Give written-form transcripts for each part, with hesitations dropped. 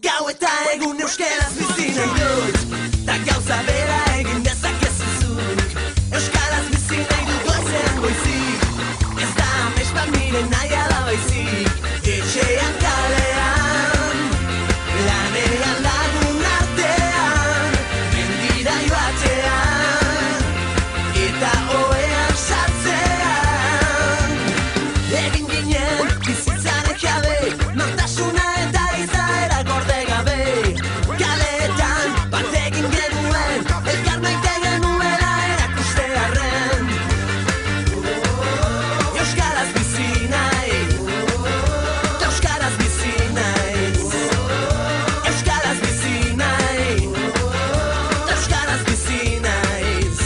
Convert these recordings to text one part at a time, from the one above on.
Gau eta egun euskaraz bizi nahi dut, ta gauza bera egin dezakezu zuk. Euskaraz bizi nahi dut goizean goizik, ez da amets bat nire nahia da baizik. Etxean kalean, lanean lagun artean, mendira joatean, eta ohean sartzean. Egin ginen bizitzaren jabe, nortasuna eta izaera gorde gabe. Kaleetan bat egin genuen, elkar maite genuela erakustearren. Euskaraz bizi nahi, ta euskaraz bizi naiz. Euskaraz bizi nahi, ta euskaraz bizi naiz.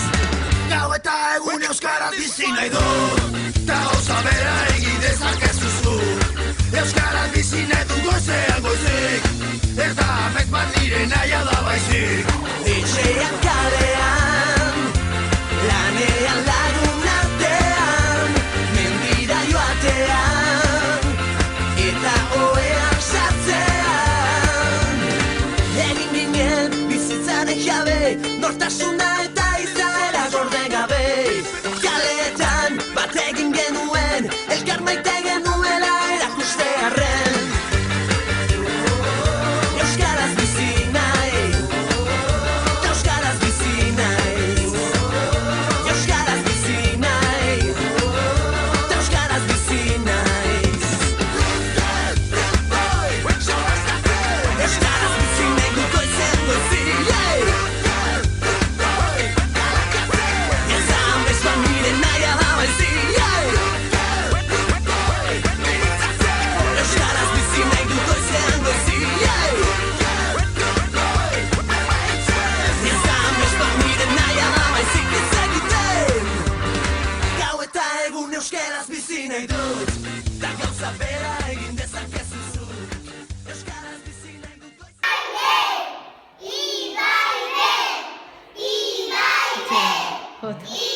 Gau eta egun euskaraz bizi nahi dut, ta gauza bera egin dezakezu zuk. Euskaraz bizi nahi dut goizean goizik, ez da amets bat nire nahia da baizik. Etxean kalean, lanean lagun artean, mendira joatean, eta ohean sartzean. Egin ginen bizitzaren jabe, nortasuna eta izaera gorde gabe. Kaleetan bat egin genuen, elkar maite genuela erakustearren. Euskaraz bizi nahi, ta euskaraz bizi naiz. Euskaraz bizi nahi, ta euskaraz bizi naiz. Euskaraz bizi nahi dut goizean goizik, ez da amets bat nire nahia da baizik. Euskaraz bizi nahi dut goizean goizik, ez da amets bat nire nahia da baizik. Ez egiten gau eta egun euskaraz bizi nahi dut, ta gauza bera egin dezakezu zuk. Euskaraz bizi nahi dut goizean. Ibaide, Ibaide, Ibaide.